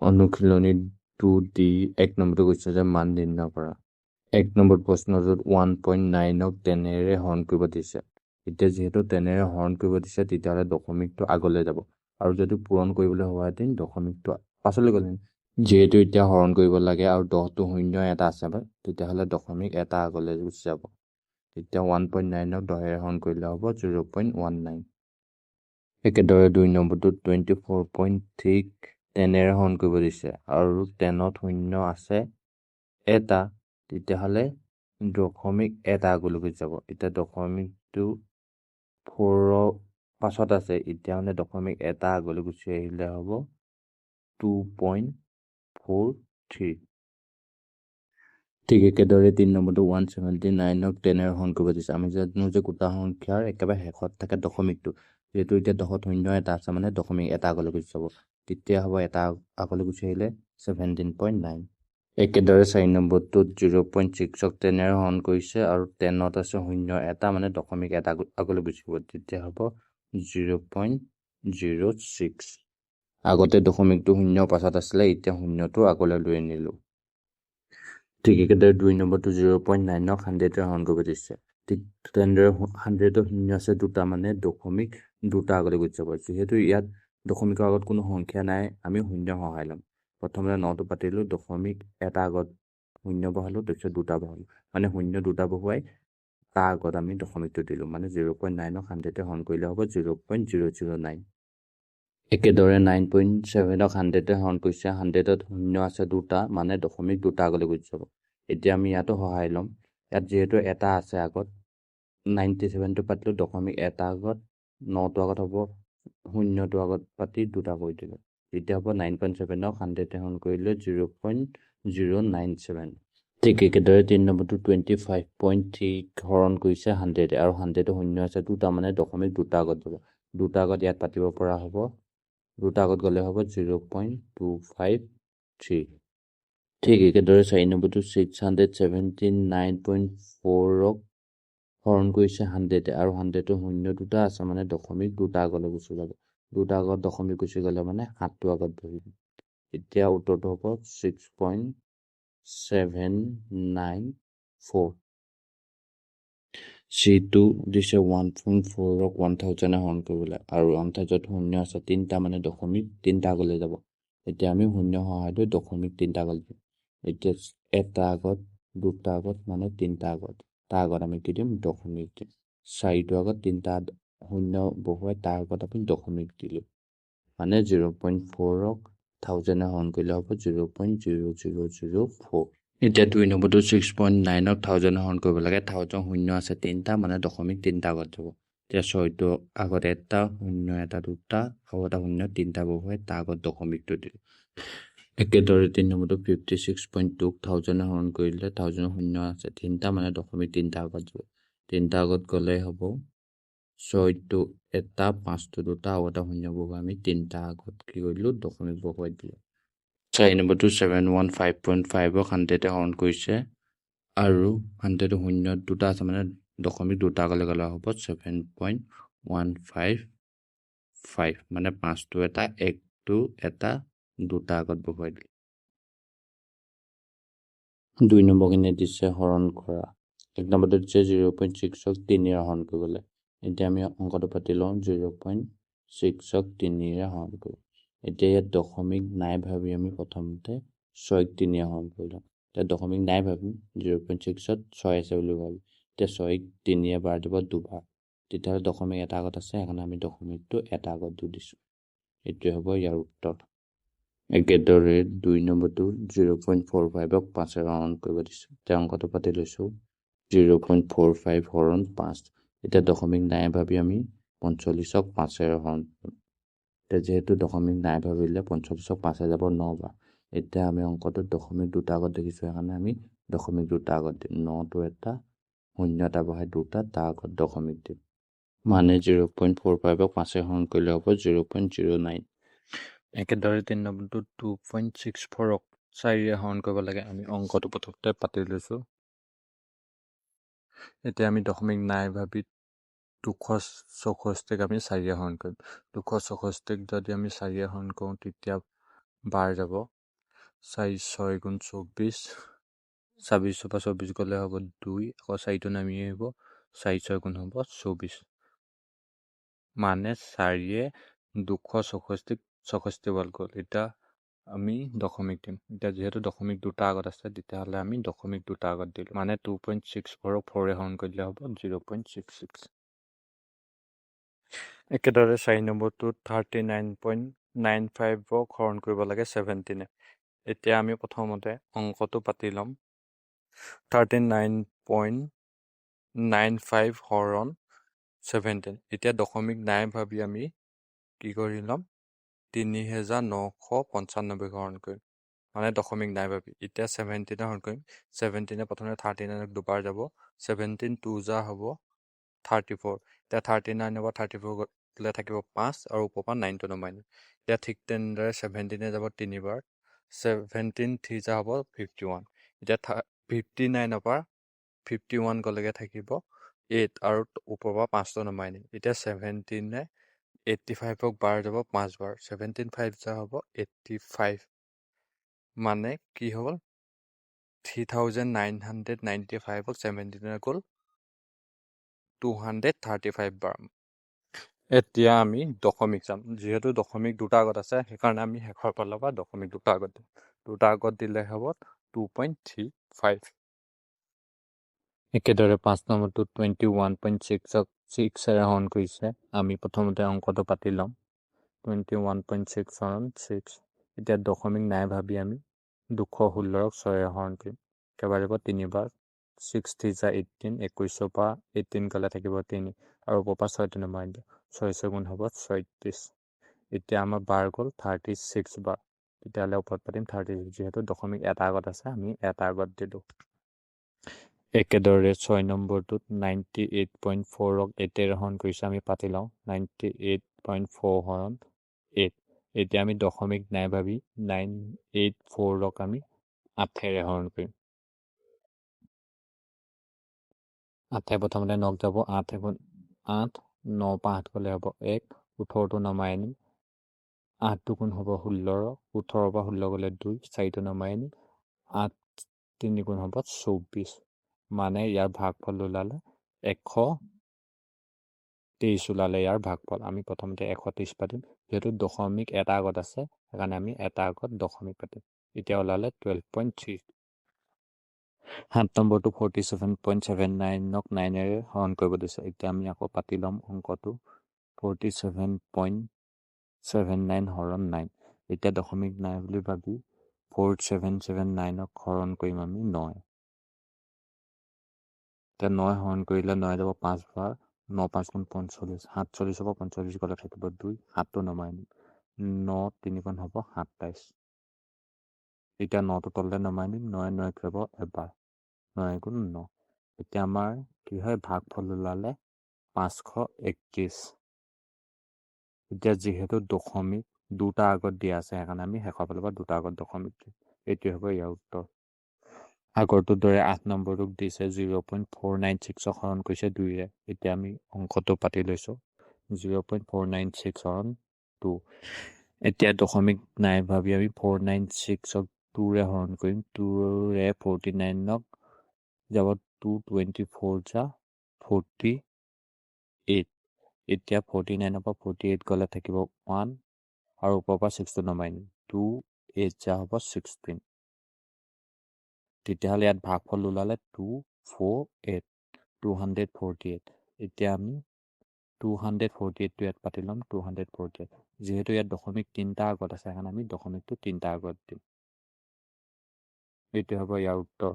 অনুশীলনী 2D 1 নম্বৰটো কৈছে যে মান নিৰ্ণয় কৰা। 1 নম্বৰ প্ৰশ্নটোত 1.9ক 10ৰে হৰণ কৰিব দিছে। এতিয়া যিহেতু 10ৰে হৰণ কৰিব দিছে তেতিয়াহ'লে দশমিকটো আগলৈ যাব, আৰু যদি পূৰণ কৰিবলৈ হোৱাহেঁতেন দশমিকটো পাছলৈ গ'লহেঁতেন। যিহেতু এতিয়া হৰণ কৰিব লাগে আৰু 10টো শূন্য এটা আছে, তেতিয়াহ'লে দশমিক এটা আগলৈ গুচি যাব। তেতিয়া 1.9ক 10ৰে হৰণ কৰিলে হ'ব 0.19। একেদৰে 2 নম্বৰটোত 24.3ক 10ৰে হৰণ কৰিব দিছে আৰু 10ত শূন্য আছে এটা, তেতিয়াহ'লে দশমিক এটা আগলৈ গুচি যাব। এতিয়া দশমিকটো 4ৰ পাছত আছে, এতিয়া মানে দশমিক এটা আগলৈ গুচি আহিলে হ'ব 2.43। ঠিক একেদৰে 3 নম্বৰটো 179ক 10ৰে হৰণ কৰিব দিছে। আমি জানো যে গোটা সংখ্যাৰ একেবাৰে শেষত থাকে দশমিকটো, যিহেতু এতিয়া 10ত শূন্য এটা আছে মানে দশমিক এটা আগলৈ গুচি যাব। তেতিয়া হ'ব এটা আগলৈ গুচি আহিলে 17.9। একেদৰে 4 নম্বৰটোত 0.6ক 10ৰে হৰণ কৰিছে আৰু 10ত আছে শূন্য এটা মানে দশমিক এটা আগলৈ গুচি যাব। তেতিয়া হ'ব 0.06। আগতে দশমিকটো শূন্যৰ পাছত আছিলে, এতিয়া শূন্যটো আগলৈ লৈ আনিলোঁ। ঠিক একেদৰে 2 নম্বৰটো 0.9ক 100ৰে হৰণ কৰিব দিছে। ঠিক তেনেদৰে 100ৰ শূন্য আছে দুটা মানে দশমিক দুটা আগলৈ গুচি যাব। যিহেতু ইয়াত দশমিকৰ আগত কোনো সংখ্যা নাই, আমি শূন্যৰ সহায় ল'ম। প্ৰথমতে 9টো পাতিলোঁ, দশমিক এটা আগত শূন্য বহালোঁ, তাৰপিছত দুটা বহালোঁ, মানে শূন্য দুটা বহুৱাই তাৰ আগত আমি দশমিকটো দিলোঁ, মানে 0.9ক 100ৰে হৰণ কৰিলে হ'ব 0.009। একেদৰে 9.7ক 100ৰে হৰণ কৰিছে। 100ত শূন্য আছে দুটা মানে দশমিক দুটা আগলৈ গুচি যাব। এতিয়া আমি ইয়াতো সহায় ল'ম। ইয়াত যিহেতু এটা আছে আগত, 97টো পাতিলোঁ, দশমিক এটা আগত, 9টো আগত হ'ব, শূন্যটো আগত পাতি দুটা কৰি দিলোঁ। তেতিয়া হ'ব 9.7ক 100ৰে হৰণ কৰিলে 0.097। ঠিক একেদৰে 3 নম্বৰটো 25.3ক হৰণ কৰিছে 100ৰে, আৰু 100টো শূন্য আছে দুটা মানে দশমিক দুটা আগত যাব। দুটা আগত ইয়াত পাতিব পৰা হ'ব, দুটা আগত গ'লে হ'ব 0.253। ঠিক একেদৰে 4 নম্বৰটো 679.4ক হৰণ কৰিছে 100ৰে, আৰু 100টো শূন্য দুটা আছে মানে দশমিক দুটা আগলৈ গুচি যাব। দুটা আগত দশমিক গুচি গ'লে মানে 7টো আগত বহিব। এতিয়া উত্তৰটো হ'ব 6.794। C2 দিছে 1.4ক 1000ৰে হৰণ কৰিবলৈ, আৰু 1000ত শূন্য আছে তিনিটা মানে দশমিক তিনিটা আগলৈ যাব। এতিয়া আমি শূন্য সহায় লৈ দশমিক তিনিটা আগলৈ দিম। এতিয়া এটা আগত দুটা আগত মানে তিনিটা আগত, তাৰ আগত আমি কি দিম, দশমিক দিম। 4টো আগত তিনিটা শূন্য বহুৱাই তাৰ আগত আমি দশমিক দিলোঁ, মানে 0.4ক 1000ৰে হৰণ কৰিলে হ'ব 0.0004। এতিয়া 2 নম্বৰটো 6.9ক 1000ৰে হৰণ কৰিব লাগে। 1000 শূন্য আছে তিনিটা মানে দশমিক তিনিটা আগত যাব। এতিয়া 6টো আগত এটা শূন্য এটা দুটা আৰু এটা শূন্য তিনিটা বহুৱাই তাৰ আগত দশমিকটো দিলোঁ। একেদৰে 3 নম্বৰটো 56.2ক 1000ৰে হৰণ কৰিলে 1000 শূন্য আছে তিনিটা মানে দশমিক তিনিটা আগত যাব। তিনিটা আগত গ'লে হ'ব 6টো এটা 5টো দুটা আৰু এটা শূন্য বহুৱাই আমি তিনিটা আগত কি কৰিলোঁ, দশমিক বহুৱাই দিলোঁ। 4 নম্বৰটো 715.5ক 100ৰে হৰণ কৰিছে, আৰু 100টো শূন্য দুটা আছে মানে দশমিক দুটা আগলৈ গ'লে হ'ব 7.155, মানে 5টো এটা 1টো এটা দুটা আগত বহুৱাই দিলোঁ। 2 নম্বৰখিনি দিছে হৰণ কৰা। 1 নম্বৰটো দিছে 0.6ক 3ৰে হৰণ কৰিবলৈ। এতিয়া আমি অংকটো পাতি লওঁ, 0.6ক 3ৰে হৰণ কৰোঁ। এতিয়া ইয়াত দশমিক নাই ভাবি আমি প্ৰথমতে 6ক 3ৰে হৰণ কৰি লওঁ। এতিয়া দশমিক নাই ভাবিম, 0.6ত 6 আছে বুলি ভাবিম। এতিয়া 6ক 3ৰে বাৰ দিব দুবাৰ, তেতিয়াহ'লে দশমিক এটা আগত আছে, সেইকাৰণে আমি দশমিকটো এটা আগত দি দিছোঁ। এইটোৱে হ'ব ইয়াৰ উত্তৰ। একেদৰে 2 নম্বৰটো 0.45ক 5ৰে হৰণ কৰিব দিছোঁ। এতিয়া অংকটো পাতি লৈছোঁ, 0.45 হৰণ 5। এতিয়া দশমিক নাই ভাবি আমি 45ক 5ৰে হৰণ কৰিম। এতিয়া যিহেতু দশমিক নাই ভাবিলে 45ক 5ৰে যাব 9 বাৰ। এতিয়া আমি অংকটোত দশমিক দুটা আগত দেখিছোঁ, সেইকাৰণে আমি দশমিক দুটা আগত দিম। 9টো এটা শূন্য এটা বহাই দুটা তাৰ আগত দশমিক দিম, মানে 0.45ক 5ৰে হৰণ কৰিলে হ'ব 0.09। একেদৰে 3 নম্বৰটো 2.64ক 4ৰে হৰণ কৰিব লাগে। আমি অংকটো প্ৰথমতে পাতি লৈছোঁ। এতিয়া আমি দশমিক নাই ভাবি 264ক আমি 4ৰে হৰণ কৰিম। 264ক যদি আমি 4ৰে হৰণ কৰোঁ তেতিয়া বাৰ যাব 4 6 গুণ 24 26 পৰা 24 গ'লে হ'ব 2 আকৌ 4টো নামি আহিব 4 6 গুণ হ'ব 24 মানে 4য়ে 266 বাৰ গ'ল। এতিয়া আমি দশমিক দিম। এতিয়া যিহেতু দশমিক দুটা আগত আছে তেতিয়াহ'লে আমি দশমিক দুটা আগত দিলোঁ মানে 2.64 4 হৰণ কৰিলে হ'ব 0.66। একেদৰে 4 নম্বৰটোত 39.95 হৰণ কৰিব লাগে 17। এতিয়া আমি প্ৰথমতে অংকটো পাতি ল'ম। 39.95 হৰণ 17। এতিয়া দশমিক নাই ভাবি আমি কি কৰি ল'ম 3995 হৰণ কৰিম মানে দশমিক নাই ভাবি। এতিয়া 17 হৰণ কৰিম। 17 প্ৰথমে 39 দুবাৰ যাব 17 2 যা হ'ব 34। এতিয়া 39 পৰা 34 গ'লে থাকিব 5 আৰু ওপৰৰ পৰা 9টো নমাই দিম। এতিয়া ঠিক তেনেদৰে 17 যাব 3 বাৰ 17 3 যা হ'ব 51। এতিয়া 59 পৰা 51 গ'লেগে থাকিব 8 আৰু ওপৰৰ পৰা 5টো নমাই দিম। এতিয়া 17 85ক বাৰ যাব 5 বাৰ 17 5 যা হ'ব 85 মানে কি হ'ল 3995ক 17 গ'ল 235 বাৰ। এতিয়া আমি দশমিক চাম। যিহেতু দশমিক দুটা আগত আছে সেইকাৰণে আমি শেষৰ ফালৰ পৰা দশমিক দুটা আগত দিম। দুটা আগত দিলে হ'ব 2.35। একেদৰে 5 নম্বৰটো 21.6 হৰণ কৰিছে। আমি প্ৰথমতে অংকটো পাতি ল'ম। 21.6 হৰণ 6। এতিয়া দশমিক নাই ভাবি আমি 216ক 6 হৰণ কৰিম। একেবাৰে যাব 3 বাৰ 6 3 যা 18 21 পৰা 18 গ'লে থাকিব 3 আৰু ওপৰৰ পৰা 6টো নমাই দিম 6 6 গুণ হ'ব 36। এতিয়া আমাৰ বাৰ গ'ল 36 বাৰ। তেতিয়াহ'লে ওপৰত পাতিম 36। যিহেতু দশমিক এটা আগত আছে আমি এটা আগত দিলোঁ। একেদৰে 6 নম্বৰটোত 98.4ক 8 হৰণ কৰিছে। আমি পাতি লওঁ 98.4 হৰণ 8। এতিয়া আমি দশমিক নাই ভাবি 984ক আমি 8ৰে হৰণ কৰিম। 8 প্ৰথমতে 9 যাব 8 8 9 পৰা 8 গ'লে হ'ব 1 18টো নমাই আনিম 8 গুণ হ'ব 16 18 পৰা 16 গ'লে 2 4টো নমাই আনিম 8 3 গুণ হ'ব 24 মানে ইয়াৰ ভাগফল ওলালে 123 ওলালে ইয়াৰ ভাগফল। আমি প্ৰথমতে 123 পাতিম। যিহেতু দশমিক এটা আগত আছে সেইকাৰণে আমি এটা আগত দশমিক পাতিম। এতিয়া ওলালে 12.3। 7 নম্বৰটো 47.79ক 9ৰে হৰণ কৰিব দিছে। এতিয়া আমি আকৌ পাতি ল'ম অংকটো 47.79 হৰণ 9। এতিয়া দশমিক নাই বুলি ভাবি 4779ক হৰণ কৰিম আমি 9। এতিয়া 9 হৰণ কৰিলে 9 যাব 5 বাৰ 9 5 গুণ 45 47 পৰা 45 গ'লে থাকিব 2 7টো নমাই দিম 9 3 গুণ হ'ব 27। এতিয়া 9টো তললৈ নমাই দিম 9 9 যাব এবাৰ 9 গুণ 9। এতিয়া আমাৰ কি হয় ভাগফল ওলালে 531। এতিয়া যিহেতু দশমিক দুটা আগত দিয়া আছে সেইকাৰণে আমি শেষৰ ফালৰ পৰা দুটা আগত দশমিক দিম। এইটোৱে হ'ব ইয়াৰ উত্তৰ। আগৰটোৰ দৰে 8 নম্বৰটোক দিছে 0.496ক হৰণ কৰিছে 2ৰে। এতিয়া আমি অংকটো পাতি লৈছোঁ 0.496 হৰণ 2। এতিয়া দশমিক নাই ভাবি আমি 496ক 2ৰে হৰণ কৰিম। 2ৰে 49ক যাব 224 যা 48। এতিয়া 49 পৰা 48 গ'লে থাকিব 1 আৰু ওপৰৰ পৰা 6টো নমাই দিম 2 8 যা হ'ব 16। তেতিয়াহ'লে ইয়াত ভাগফল ওলালে 248 248। এতিয়া আমি 248টো ইয়াত পাতি ল'ম 248। যিহেতু ইয়াত দশমিক তিনিটা আগত আছে সেইকাৰণে আমি দশমিকটো তিনিটা আগত দিম। এইটো হ'ব ইয়াৰ উত্তৰ।